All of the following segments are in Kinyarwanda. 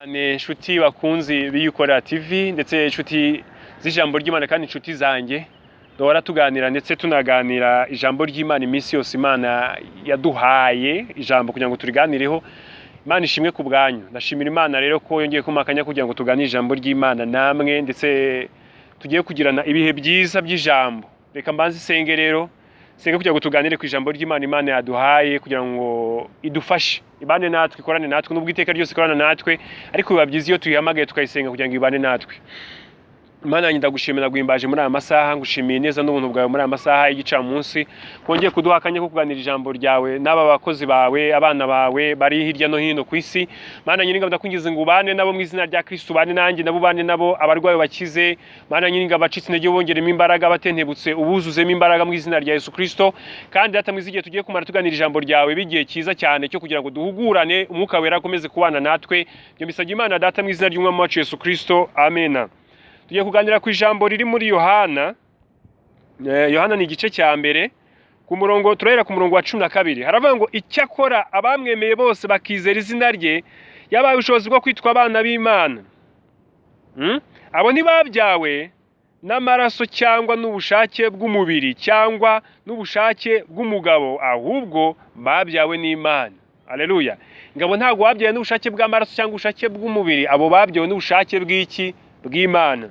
Inshuti bakunzi b'Iyukora TV ndetse inshuti z'ijambo ry'Imana kandi inshuti zanjye duhora tuganira ndetse tunaganira ijambo ry'Imana iminsi yose Imana yaduhaye ijambo kugira ngo turiganireho. Imana ishimwe ku bwanyu. Ndashimira Imana rero ko yongeye kumakanya kugira ngo tuganire ijambo ry'Imana namwe ndetse tugiye kugirana ibihe byiza by'ijambo. Reka mbanze isenge rero senge kugira ngo tuganire ku ijambo ry'Imana Imana yaduhaye kugira ngo idufashe ibane natwe, ikorane natwe, nubwo iteka ryose ikorana natwe, ariko biba byiza iyo tuyihamagaye tukayisenga kugira ngo ibane natwe. Imana yanjye ndagushimira guhimbaje muri aya masaha, ngushimiye neza n'ubuntu bwawe muri aya masaha y'igicamunsi, kongeye kuduha akanya ko kuganira ijambo ryawe n'aba bakozi bawe, abana bawe bari hirya no hino ku isi. Mana nyiringa ndakwingiza ngo ubane nabo mu izina rya Kristo, ubane nanjye nabo ubane nabo, abarwayi bakize. Mana nyiringa abacitse intege bongeremo imbaraga, batentebutse ubuzuzemo imbaraga mu izina rya Yesu Kristo. Kandi data mwiza, igihe tugiye kumara tuganira ijambo ryawe bigiye cyiza cyane cyo kugira ngo duhugurane, umwuka wera akomeze kubana natwe. Byo bisabye Imana data mu izina ry'umwami wacu Yesu Kristo, amen. Tugiye kuganira ku ijambo riri muri Yohana. Yohana ni igice cya mbere ku murongo turahera ku murongo wa 12. Haravuga ngo icyakora abamwemeye bose bakizera izina rye yabaye ubushobozi bwo kwitwa abana b'Imana. Abo ntibabyawe n'amaraso cyangwa n'ubushake bw'umubiri cyangwa n'ubushake bw'umugabo, ahubwo babyawe n'Imana. Haleluya. Ngabo ntago babyawe n'ubushake bw'amaraso cyangwa ubushake bw'umubiri, abo babyawe n'ubushake bw'iki? Bw'Imana.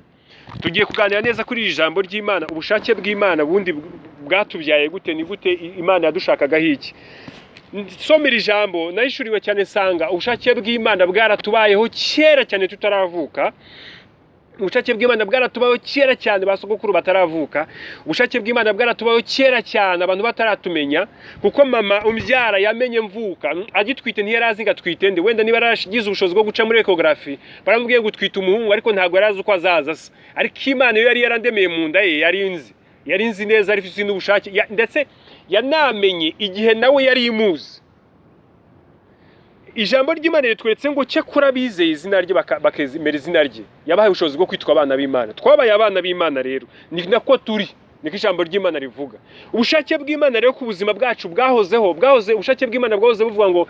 Tugiye kuganira neza kuri iri jambo ry'Imana, ubushake bw'Imana bundi bwatubyaye gute, ni gute Imana yadushakaga iki. Somera ijambo nayishuriwe cyane sanga ubushake bw'Imana bwaratubayeho kera cyane tutaravuka. Ubushake bw'Imana bwaratubayeho kera cyane basogokuru bataravuka. Ubushake bw'Imana bwaratubayeho kera cyane abantu bataratumenya, kuko mama umbyara yamenye mvuka agitwite ntiyarazi ngatwite nde, wenda niba yarashigize ubushobozi bwo guca muri ecography baramubwiye ngo twite umuhungu, ariko ntabwo yarazi uko azaza se. Ariko Imana yo yari yarandemeye mu nda ye, yari nzi neza ari ifite n'ubushake, ndetse yanamenye igihe nawe yari imuzi. Ijambo ry'Imana ritweretse ngo cyakora bizeye izina rye bakemera izina rye yabahaye ubushobozi bwo kwitwa abana b'Imana. Twabaye abana b'Imana rero, ni nako turi, niko ijambo ry'Imana rivuga. Ubushake bw'Imana rero ku buzima bwacu bwahoze ubushake bw'Imana bwahoze buvuga ngo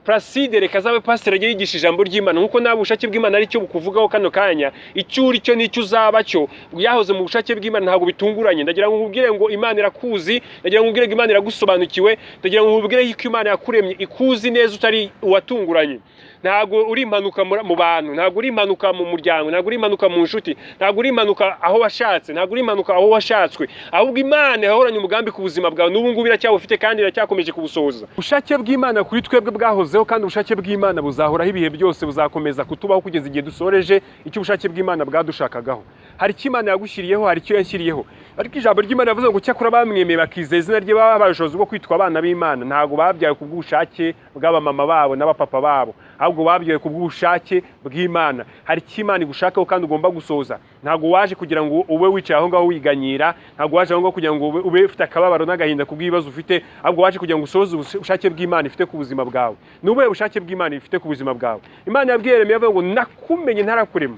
Placide reka zabe pastor agiye yigisha ijambo ry'Imana, nkuko nawe ubushake bw'Imana ari cyo bukuvugaho kano kanya, icyuri cyo nicyo uzaba cyo. Yahoze mu bushake bw'Imana ntago bitunguranye. Ndagira ngo nkubwire ngo Imana irakuzi, ndagira ngo nkubwire ngo Imana iragusobanukiwe, ndagira ngo nkubwire ko Imana yakuremye ikuzi neza utari uwatunguranye. Ntago uri impanuka mu bantu, ntago uri impanuka mu muryango, ntago uri impanuka mu nshuti, ntago uri impanuka aho washatse, ntago uri impanuka aho washatswe, ahubwo Imana yahoranye umugambi ku buzima bwawe, n'ubu ngubu iracyawufite kandi iracyakomeje kubusohoza. Ubushake bw'Imana kuri twebwe bwahozeho, kandi ubushake bw'Imana buzahoraho ibihe byose, buzakomeza kutubaho kugeza igihe dusoreje icyo ubushake bw'Imana bwadushakagaho. Hari icyo Imana yagushyiriyeho, hari icyo yanshyiriyeho. Ariko ijambo ry'Imana rivuze ngo cyakora bamwemeye bakizera izina rye babahaye ubushobozi bwo kwitwa abana b'Imana. Ntago babyawe ku bw'ubushake bw'abamama babo n'abapapa babo, ahubwo babyawe ku bw'ubushake bw'Imana. Hari icyo Imana igushakaho kandi ugomba gusoza. Ntago waje kugira ngo ube wicaye aho ngaho wiganyira, ntago waje aho ngaho kugira ngo ube ufite akababaro n'agahinda ku bw'ibibazo ufite, ahubwo waje kugira ngo usoze ubushake bw'Imana ifite ku buzima bwawe. N'ube ubushake bw'Imana ifite ku buzima bwawe. Imana yabwiye Yeremiya avuga ngo nakumenye ntarakurema,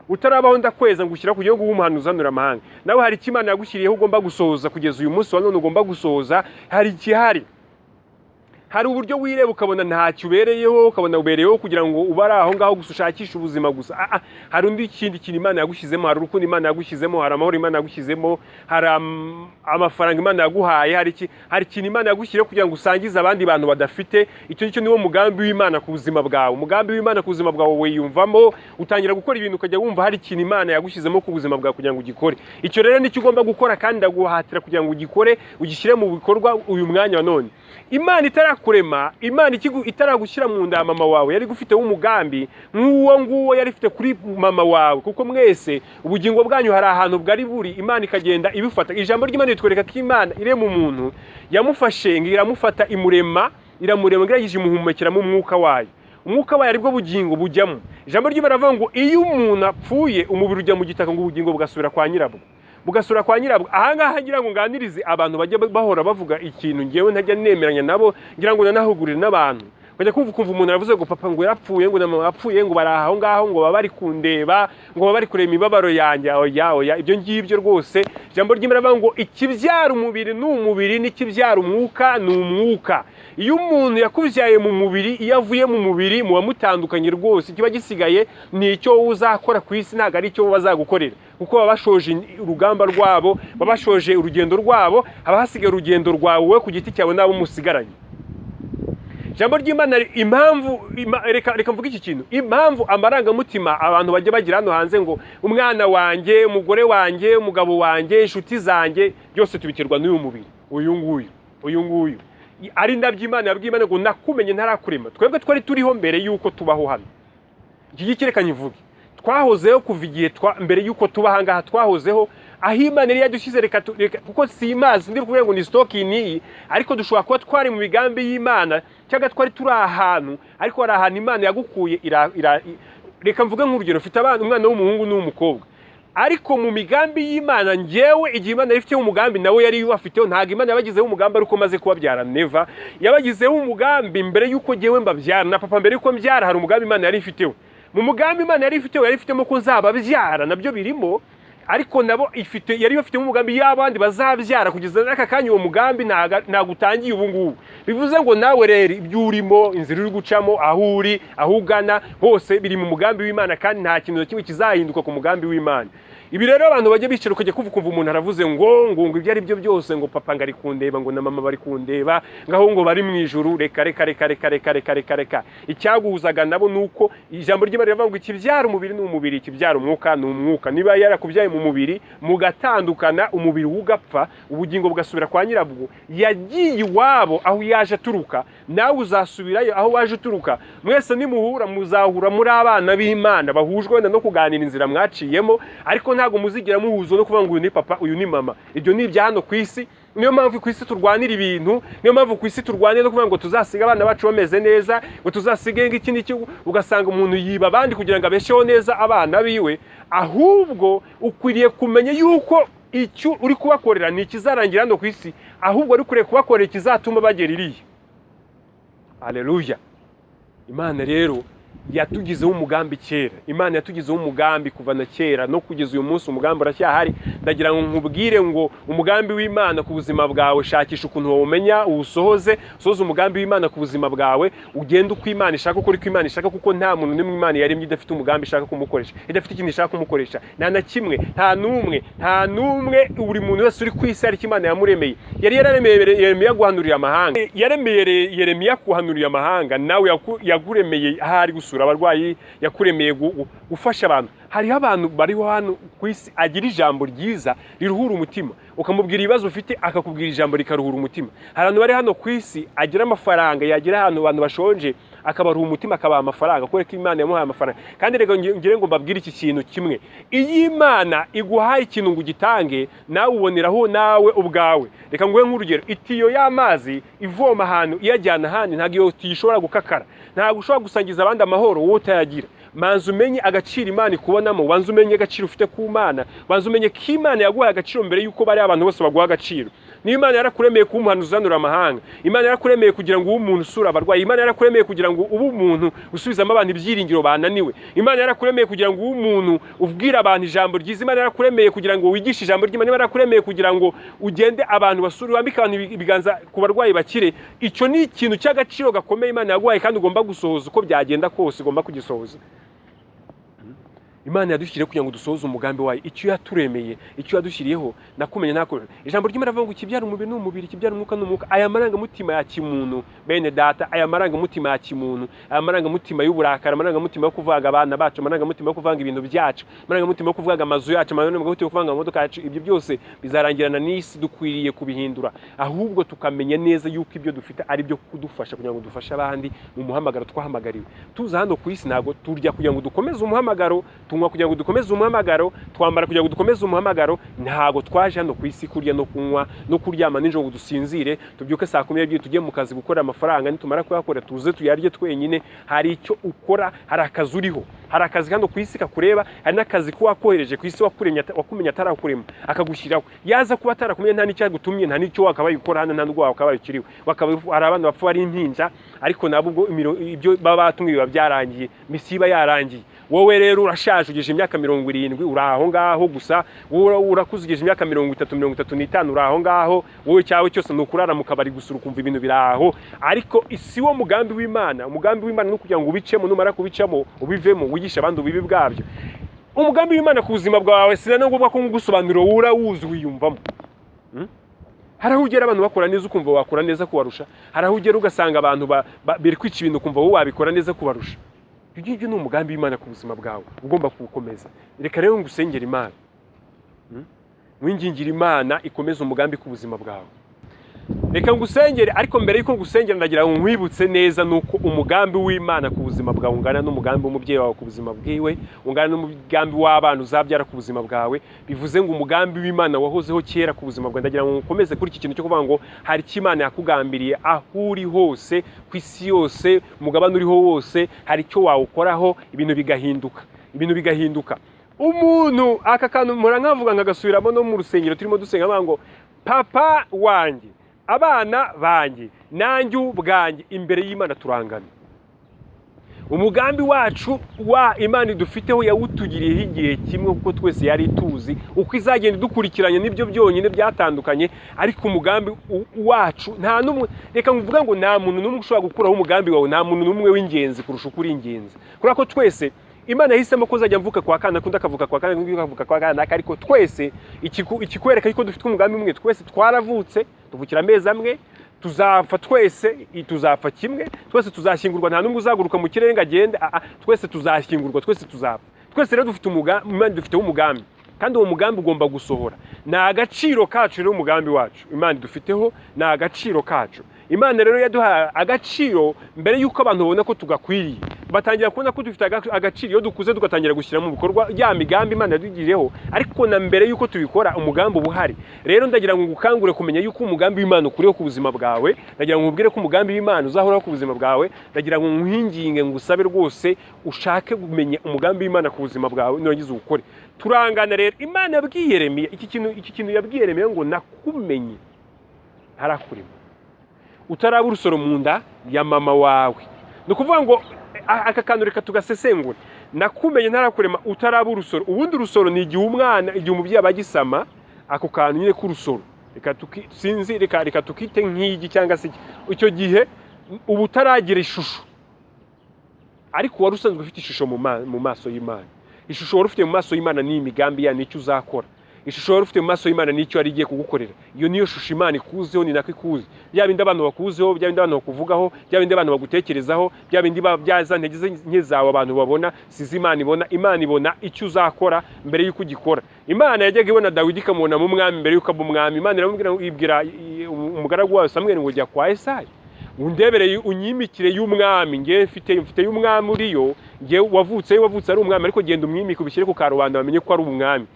utarabaho ndakweza ngushyira ku gihugu w'umuhanuzi uzanura amahanga. Nawe hari icyo Imana yagushyiriyeho ugomba gusohoza kugeza uyu munsi wa none ugomba gusohoza. Hari ikihari, hari uburyo wireba ukabona ntacyo ubereyeho, ukabona ubereyeho kugira ngo ubare aho ngaho gusa ushakisha ubuzima gusa. Hari undi kindi kintu Imana yagushyizemo, hari urukundo Imana yagushyizemo, hari amahoro Imana yagushyizemo, hari amafaranga Imana yaguhaye, hari ikintu Imana yagushyiriyeho kugira ngo usangize abandi bantu badafite. Icyo nicyo niwo mugambi w'Imana ku buzima bwawe. Umugambi w'Imana ku buzima bwawe wiyumvamo, utangira gukora ibintu ukajya wumva hari ikintu Imana yagushyizemo ku buzima bwawe kugira ngo ugikore. Icyo rero nicyo ugomba gukora, kandi ndaguhatira kugira ngo ugikore, ugishyire mu bikorwa uyu mwanya wa none. Imana itarakurema, Imana itaragushyira mu nda mama wawe, yari gufiteho umugambi nk'uwo nguwo yari ifite kuri mama wawe, kuko mwese ubugingo bwanyu hari ahantu bwari buri, Imana ikagenda ibifata. Ijambo ry'Imana ritwereka ko Imana irema umuntu, yamufashe ngo iramufata iramurema ngiragije imuhumekeramo umwuka wayo. Umwuka wayo aribwo bugingo bujyamo. Ijambo ry'Imana rivuga ngo iyo umuntu apfuye umubiri ujya mu gitaka ngo ubugingo bugasubira kwa nyirabwo. Aha ngaha ngira ngo nganirize abantu bajya bahora bavuga ikintu ngewe ntajya nemeranya nabo, ngira ngo nanahugurire n'abantu bajya kumva umuntu aravuze ngo papa ngo yarapfuye ngo na mama yapfuye ngo bari aho ngaho ngo baba bari kundeba ngo baba bari kureba imibabaro yanjye. Oya ibyo ngibyo rwose ijambo ry'Imana rivuga ngo ikibyara umubiri ni umubiri n'ikibyara umwuka ni umwuka. Iyo umuntu yakubyaye mu mubiri, iyo avuye mu mubiri muba mutandukanye rwose, kiba gisigaye ni icyo wowe uzakora ku isi, ntabwo ari icyo wowe bazagukorera, kuko baba bashoje urugamba rwabo, baba bashoje urugendo rwabo, haba hasigaye urugendo rwawe wowe ku giti cyawe n'abo musigaranye. Ijambo ry'Imana reka mvuga iki kintu, impamvu amarangamutima abantu bajya bagira hano hanze ngo umwana wanjye, umugore wanjye, umugabo wanjye, inshuti zanjye, byose tubiterwa n'uyu mubiri uyu nguyu ari nabyo Imana yabwiye Imana ngo nakumenye ntarakurema. Twebwe twari turiho mbere yuko tubaho hano. Iki gikerekanye mvuge, twahozeho kuva igihe mbere yuko tuba aha ngaha, twahozeho aho Imana yari yadushyize. Reka kuko si imazi ndi kuvuga ngo ni stoki niyi, ariko dushobora kuba twari mu migambi y'Imana cyangwa twari turi ahantu, ariko hari ahantu Imana yagukuye. Reka mvuge nk'urugero, mfite umwana w'umuhungu n'umukobwa, ariko mu migambi y'Imana njyewe igihe Imana ifiteho umugambi nawe yari yubafiteho. Ntabwo Imana yabagizeho umugambi ariko maze kubabyara, never. Yabagizeho umugambi mbere yuko njyewe mbabyara, na papa mbere yuko mbyara hari umugambi Imana yari ifiteho. Mu mugambi Imana yari ifitemo ko nzababyara, nabyo birimo, ariko nabo yari bafitemo umugambi y'abandi bazabyara. Kugeza n'aka kanya uwo mugambi ntabwo utangiye ubu ngubu. Bivuze ngo nawe rero ibyo urimo, inzira uri gucamo, aho uri, aho ugana, hose biri mu mugambi w'Imana, kandi nta kintu na kimwe kizahinduka ku mugambi w'Imana. Ibi rero abantu bajya bicara ukajya kumva umuntu aravuze ngo ibyo ari byo byose, ngo papa ngari kundeba, ngo na mama bari kundeba, ngaho ngo bari mu ijuru. Reka icyaguhuzaga nabo nuko ijambo ry'Imana rivuga ngo ikibyara umubiri ni umubiri, ikibyara umwuka ni umwuka. Niba yarakubyaye mu mubiri mugatandukana, umubiri ugapfa, ubugingo bugasubira kwa nyirabwo, yagiye iwabo aho yaje aturuka, nawe uzasubirayo aho waje uturuka. Mwese nimuhura muzahura muri abana b'Imana bahujwe wenda no kuganira inzira mwaciyemo, ariko ntabwo muzigira muhuzo no kuvuga ngo uyu ni papa uyu ni mama. Ibyo ni ibya hano ku isi. Niyo mpamvu ku isi turwanira ibintu, niyo mpamvu ku isi turwanira no kuvuga ngo tuzasiga abana bacu bameze neza, ngo tuzasige iki n'iki. Ugasanga umuntu yiba abandi kugira ngo abesheho neza abana biwe. Ahubwo ukwiriye kumenya yuko icyo uri kubakorera ni ikizarangira hano ku isi, ahubwo uri kureka kubakorera ikizatuma bagera iriya. Haleluya. Imana rero yatugizeho umugambi kera. Imana yatugizeho umugambi kuva na kera no kugeza uyu munsi. Umugambi uracyahari. Ndagira ngo nkubwire ngo umugambi w'Imana ku buzima bwawe, shakisha ukuntu wawumenya, uwusohoze. Sohoza umugambi w'Imana ku buzima bwawe, ugende uko Imana ishaka, uko Imana ishaka, kuko nta muntu n'umwe Imana yaremye idafite umugambi ishaka kumukoresha, idafite ikintu ishaka kumukoresha. Nta kimwe, nta n'umwe. Buri muntu wese uri ku isi hari icyo Imana yamuremeye. Yari yaremeye Yeremiya guhanurira amahanga, yaremeye Yeremiya guhanurira amahanga. Nawe yaguremeye ahari gusura abarwayi, yakuremeye gufasha abantu. Hariho abantu bariho hano ku isi agira ijambo ryiza riruhura umutima, ukamubwira ibibazo ufite akakubwira ijambo rikaruhura umutima. Hari abantu bari hano ku isi agira amafaranga, yagira ahantu abantu bashonje akabaruha umutima, akabaha amafaranga kubera ko Imana yamuhaye amafaranga. Kandi reka ngire ngo mbabwire iki kintu kimwe, iyo Imana iguhaye ikintu ngo ugitange, nawe uboneraho nawe ubwawe. Reka nguhe nk'urugero, itiyo y'amazi ivoma ahantu iyajyana ahandi, ntabwo iyo tiyo ishobora gukakara, ntabwo ushobora gusangiza abandi amahoro wowe utayagira. Manza umenye agaciro Imana ikubonamo, wanza umenye agaciro ufite ku Mana, wanza umenye ko Imana yaguhaye agaciro mbere yuko bari abantu bose baguha agaciro. Ni Imana yarakuremeye kuba umuhanuzi uzanura amahanga, Imana yarakuremeye kugira ngo ube umuntu usura abarwayi, Imana yarakuremeye kugira ngo ube umuntu usubizamo abantu ibyiringiro bananiwe, Imana yarakuremeye kugira ngo ube umuntu ubwira abantu ijambo ryiza, Imana yarakuremeye kugira ngo wigishe ijambo ry'Imana, Imana yarakuremeye kugira ngo ugende abantu basura, wambike abantu ibiganza ku barwayi bakire. Icyo ni ikintu cy'agaciro gakomeye Imana yaguhaye, kandi ugomba gusohoza uko byagenda kose, ugomba kugisohoza. Imana yadushyiriye kugira ngo dusohoze umugambi wayo, icyo yaturemeye, icyo yadushyiriyeho. Nakumenye ntakuremeye. Ijambo ry'Imana rivuga ngo ikibyara umubiri ni umubiri, ikibyara umwuka ni umwuka. Aya marangamutima ya kimuntu, bene data, aya marangamutima ya kimuntu, aya marangamutima y'uburakari, amarangamutima yo kuvaga abana bacu, amarangamutima yo kuvanga ibintu byacu, amarangamutima yo kuvaga amazu yacu, amarangamutima yo kuvanga amamodoka yacu, ibyo byose bizarangirana n'isi. Dukwiriye kubihindura, ahubwo tukamenya neza yuko ibyo dufite ari byo kudufasha kugira ngo dufashe abandi mu muhamagaro twahamagariwe. Tuza hano ku isi ntabwo turya kugira ngo dukomeze umuhamagaro, tunywa kugira ngo dukomeze umuhamagaro, twambara kugira ngo dukomeze umuhamagaro. Ntabwo twaje hano ku isi kurya no kunywa no kuryama nijoro ngo dusinzire, tubyuke saa 12 tujye mu kazi gukora amafaranga, nitumara kuyakora tuze tuyarye twenyine. Hari icyo ukora, hari akazi uriho. hari akazi hano ku isi kakureba, hari n'akazi ko wakohereje ku isi wakumenya atarakurema akagushyiraho. Yaza kuba atarakumenya nta n'icyo yagutumye, nta n'icyo wakabaye ukora hano, nta n'ubwo wakabaye ukiriwe. Hari abana bapfa bari impinja, ariko nabo ubwo ibyo baba batumwe biba byarangiye, misiba yarangiye. Wowe rero urashaje, ugeje imyaka 70, uri aho ngaho gusa. Urakuze ugeje imyaka 30, 35, uri aho ngaho. Wowe cyawe cyose ni ukurara mu kabari gusa, ukumva ibintu biraho. Ariko isi wo mugambi w'Imana, umugambi w'Imana no kugira ngo ubicemo, numara kubicamo ubivemo, wigisha abandi ubibi bwabyo. Umugambi w'Imana ku buzima bwawe sina no ngombwa ko ngusobanurira, urawuzi wiyumvamo. Harahugera abantu bakora neza ukumva wakora neza kubarusha, harahugera ugasanga abantu biri kwica ibintu ukumva wowe wabikora neza kubarusha. Ibyo ni umugambi w'Imana ku buzima bwawe, ugomba kuwukomeza. Reka rero ngusengera Imana, mwingingira Imana ikomeze umugambi ku buzima bwawe. Reka ngusengere, ariko mbere yuko ngusengera ndagira ngo nkwibutse neza nuko umugambi w'Imana ku buzima bwawe ungana n'umugambi w'umubyeyi wawe ku buzima bwiwe, ungana n'umugambi w'abana uzabyara ku buzima bwawe. Bivuze ngo umugambi w'Imana wahozeho kera ku buzima bwawe. Ndagira ngo ukomeze kuri iki kintu cyo kuvuga ngo hari icyo Imana yakugambiriye aho uri hose ku isi yose, umugabane uriho wose, hari icyo wawukoraho ibintu bigahinduka. Umuntu aka kantu murankavuga nkagasubiramo no mu rusengero turimo dusenga ngo papa wanjye, abana banjye, nanjye ubwanjye, imbere y'Imana turangana. Umugambi wacu wa Imana dufiteho yawutugiriyeho igihe kimwe, kuko twese yari tuzi uko izagenda dukurikiranye n'ibyo byonyine byatandukanye. Ariko umugambi wacu nta numwe, reka nguvuga ngo nta muntu numwe ushobora gukuraho umugambi wawe, nta muntu numwe w'ingenzi kurusha ukuri ingenzi. Kubera ko twese Imana yahisemo ko uzajya mvuka kwa kana, kundi akavuka kwa kana, kundi akavuka kwa kana. Ariko twese ikikwereka yuko dufite umugambi umwe. Twese twaravutse, tuvukira amezi amwe, tuzapfa twese, tuzapfa kimwe, twese tuzashyingurwa, nta numwe uzaguruka mu kirere ngo agende. Twese tuzashyingurwa, twese tuzapfa. Twese rero dufite umugambi, Imana dufiteho umugambi, kandi uwo mugambi ugomba gusohora. Ni agaciro kacu rero umugambi wacu Imana dufiteho, ni agaciro kacu. Imana rero yaduha agaciro mbere yuko abantu babona ko tugakwiriye, batangira kubona ko dufite agaciro iyo dukuze tugatangira gushyira mu bikorwa ya migambi Imana yadugireho. Ariko na mbere yuko tubikora umugambi ubuhari. Rero ndagira ngo ngukangure kumenya yuko umugambi w'Imana ukuriho ku buzima bwawe. Ndagira ngo nkubwire ko umugambi w'Imana uzahoraho ku buzima bwawe. Ndagira ngo nkuhinginge ngusabe rwose ushake kumenya umugambi w'Imana ku buzima bwawe, nurangiza ukore. Turangana rero. Imana yabwiye Yeremiya iki kintu yabwiye Yeremiya ngo nakumenye ntarakurema, utaraba urusoro mu nda ya mama wawe. Ni ukuvuga ngo aka kantu reka tugasesengura. Nakumenye ntarakurema utaraba urusoro. Ubundi urusoro ni igihe umwana, igihe umubyeyi abagisama, ako kantu nyine k'urusoro. Reka tukite nk'igi cyangwa se icyo gihe ubu utaragira ishusho, ariko wari usanzwe ufite ishusho mu maso y'Imana. Ishusho wari ufite mu maso y'Imana ni imigambi ya n'icyo uzakora. Ishusho wari ufite mu maso y'Imana n'icyo yari igiye kugukorera. Iyo niyo shusho Imana ikuzeho, ni nako ikuze. Bya bindi abantu bakuzeho, bya bindi abantu bakuvugaho, bya bindi abantu bagutekerezaho, bya bindi byaza ntege nke zawe abantu babona, sizi Imana ibona. Imana ibona icyo uzakora mbere yuko ugikora. Imana yajyaga ibona Dawidi ikamubona mu mwami mbere yuko aba umwami. Imana ibwira umugaragu wawe Samweli ngo jya kwa Yesayi, undebereye unyimikire y'umwami. Ngiye mfite y'umwami uriyo, ngiye wavutse ari umwami, ariko genda umwimike ubishyire ku karubanda bamenye ko ari umwami.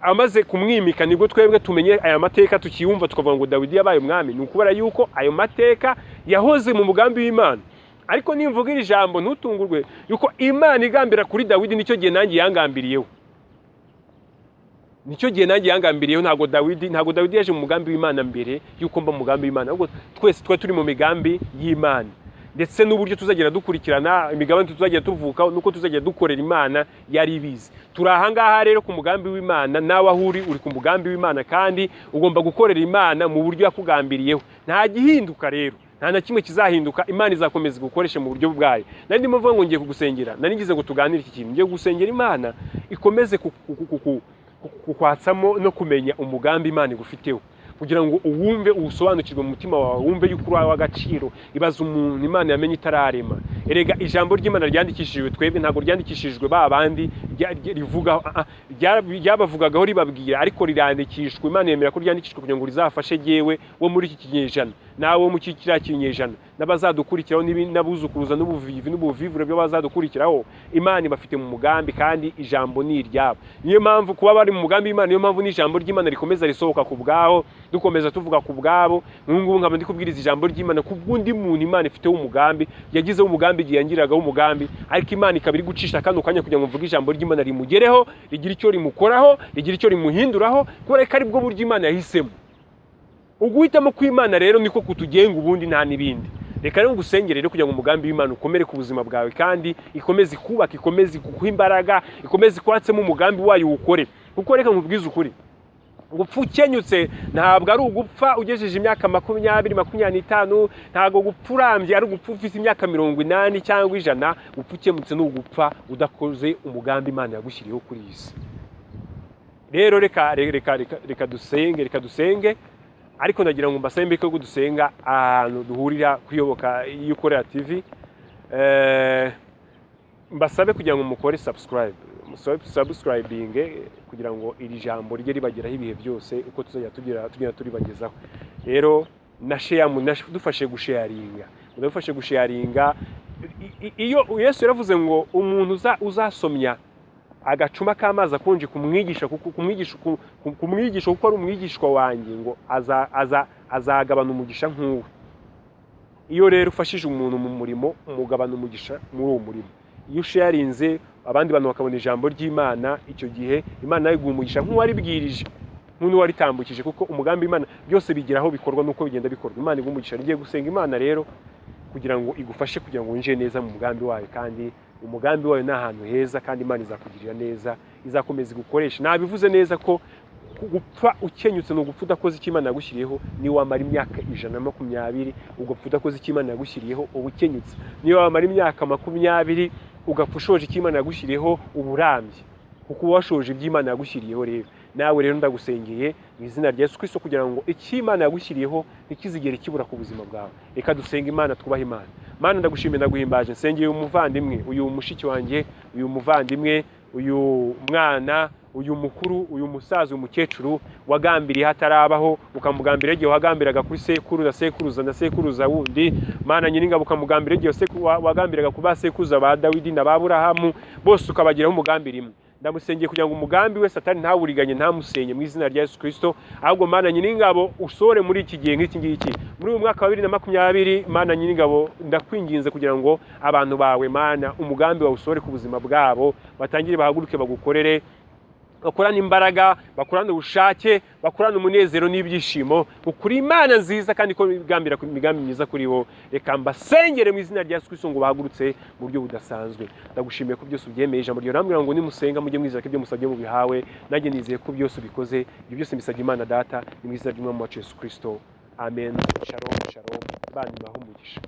Amaze kumwimika nibwo twebwe tumenye aya mateka, tukiyumva tukavuga ngo Dawidi yabaye umwami. Ni ukubera yuko ayo mateka yahoze mu mugambi w'Imana. Ariko nimvuga iri jambo ntutungurwe yuko Imana igambira kuri Dawidi nicyo gihe nanjye yangambiriyeho. Nicyo gihe nanjye yangambiriyeho. Ntago Dawidi yaje mu mugambi w'Imana mbere yuko mba mu mugambi w'Imana, ahubwo twese turi mu migambi y'Imana. Ndetse n'uburyo tuzagera dukurikirana imigabane tuzagera tuvuka, nuko tuzagera dukorera Imana yari ibizi. Turi aha ngaha rero ku mugambi w'Imana. Nawe aho uri ku mugambi w'Imana, kandi ugomba gukorera Imana mu buryo yakugambiriyeho. Nta gihinduka rero, nta na kimwe kizahinduka. Imana izakomeza gukoresha mu buryo bwayo. Nari ndimo mvuga ngo ngiye kugusengera, nari ngize ngo tuganire iki kintu. Ngiye gusengera Imana ikomeze kukwatsamo no kumenya umugambi Imana igufiteho, kugira ngo uwumve, uwusobanukirwe mu mutima wawe, wumve yuko uri w'agaciro. Ibaza umuntu Imana yamenye itararema. Erega ijambo ry'Imana ryandikishijwe twebwe, ntabwo ryandikishijwe ba bandi rivuga, ryabavugagaho ribabwira, ariko rirandikishwa. Imana yemera ko ryandikishwa kugira ngo rizafashe jewe wo muri iki kinyejana, nawe wo mu kiriya kinyejana, n'abazadukurikiraho n'abuzukuruza n'ubuvivure byo bazadukurikiraho. Imana ibafite mu mugambi, kandi ijambo ni iryabo. Niyo mpamvu kuba bari mu mugambi w'Imana, niyo mpamvu n'ijambo ry'Imana rikomeza risohoka ku bwabo, dukomeza tuvuga ku bwabo. Ngubu nkaba ndi kubwiriza ijambo ry'Imana ku bw'undi muntu Imana ifiteho umugambi, yagizeho umugambi umugambi igihe yangiragaho umugambi, ariko Imana ikaba iri gucisha kano kanya kugira ngo mvuge ijambo ry'Imana rimugereho, rigira icyo rimukoraho, rigira icyo rimuhinduraho, kubera ko ari bwo buryo Imana yahisemo. Uguhitamo kw'Imana rero niko kutugenga ubundi nta n'ibindi. Reka rero ngusengere rero kugira ngo umugambi w'Imana ukomere ku buzima bwawe, kandi ikomeze kubaka, ikomeze kuguha imbaraga, ikomeze kwatsemo umugambi wayo ukore. Kuko reka nkubwize ukuri, gupfa ukenyutse ntabwo ari ugupfa ugejeje imyaka 20, 25, ntabwo gupfa urambye ari ugupfa ufite imyaka 80 cyangwa 100. Gupfa ukemutse ni ugupfa udakoze umugambi Imana yagushyiriyeho kuri iyi si. Rero reka dusenge, ariko ndagira ngo mbasembe ko dusenga ahantu duhurira kuyoboka Yukorera TV. Mbasabe kugira ngo mukore subscribing kugira ngo iri jambo rye ribageraho ibihe byose uko tuzajya tugira turibagezaho. Rero na share dufashe gusharinga. Iyo Yesu yaravuze ngo umuntu uzasomya agacuma k'amazi akonje kumwigisha kuko ari umwigishwa wanjye, ngo azagabana umugisha nk'uwe. Iyo rero ufashije umuntu mu murimo, umugabana umugisha muri uwo murimo. Iyo usharinze abandi bantu bakabona ijambo ry'Imana, icyo gihe Imana nayo iguha umugisha nk'uwaribwirije, nk'uwaritambukije, kuko umugambi Imana byose bigiraho bikorwa nuko bigenda bikorwa. Imana iguha umugisha. Ngiye gusenga Imana rero kugira ngo igufashe kugira ngo winjire neza mu mugambi wayo, kandi umugambi wayo ni ahantu heza, kandi Imana izakugirira neza, izakomeza gukoresha. Nabivuze neza ko gupfa ukenyutse no gupfa udakoze icyo Imana yagushyiriyeho. Ni wamara imyaka 120 ugapfa udakoze icyo Imana yagushyiriyeho, ubukenyutse. Ni wamara imyaka 20 ugapfa ushoje icyo Imana yagushyiriyeho, uburambye, kuko washoje ibyo Imana yagushyiriyeho. Rero nawe rero ndagusengeye mu izina rya Yesu Kristo kugira ngo icyo Imana yagushyiriyeho ntikizigere kibura ku buzima bwawe. Reka dusenga Imana, twubahe Imana. Mana ndagushimiye, ndaguhimbaje, nsengeye umuvandimwe, uyu mushiki wanjye, uyu muvandimwe, uyu mwana, uyu mukuru, uyu musaza, uyu mukecuru wagambiriye hatarabaho, ukamugambira igihe wagambiraga kuri sekuru na sekuruza wundi. Mana nyiringabo, ukamugambira igihe wagambiraga ku basekuruza ba Dawidi na Aburahamu, bose ukabagiraho umugambi rimwe. Ndamusengeye kugira ngo umugambi we Satani ntawuriganye, ntamusenye mu izina rya Yesu Kristo. Ahubwo Mana nyiringabo, usore muri iki gihe nk'iki ngiki, muri uyu mwaka wa 2020. Mana nyiringabo, ndakwinginze kugira ngo abantu bawe Mana umugambi wawe usore ku buzima bwabo, batangire bahaguruke bagukorere, bakorana imbaraga, bakorana ubushake, bakorana umunezero n'ibyishimo, ukuri Imana nziza kandi ko bigambira ku migambi myiza kuri bo. Reka mbasengere mu izina rya Yesu Kristo ngo bahagurutse mu buryo budasanzwe. Ndagushimiye ko byose ubyemeye. Ijambo ryo rambwira ngo nimusenga mujye mwizera ko ibyo musabye mu bihawe. Nanjye nizeye ko byose ubikoze. Ibyo byose mbisabye Imana Data, ni mu izina ry'Umwami wacu Yesu Kristo. Amen. Shalom, shalom. Bani bahumugisha.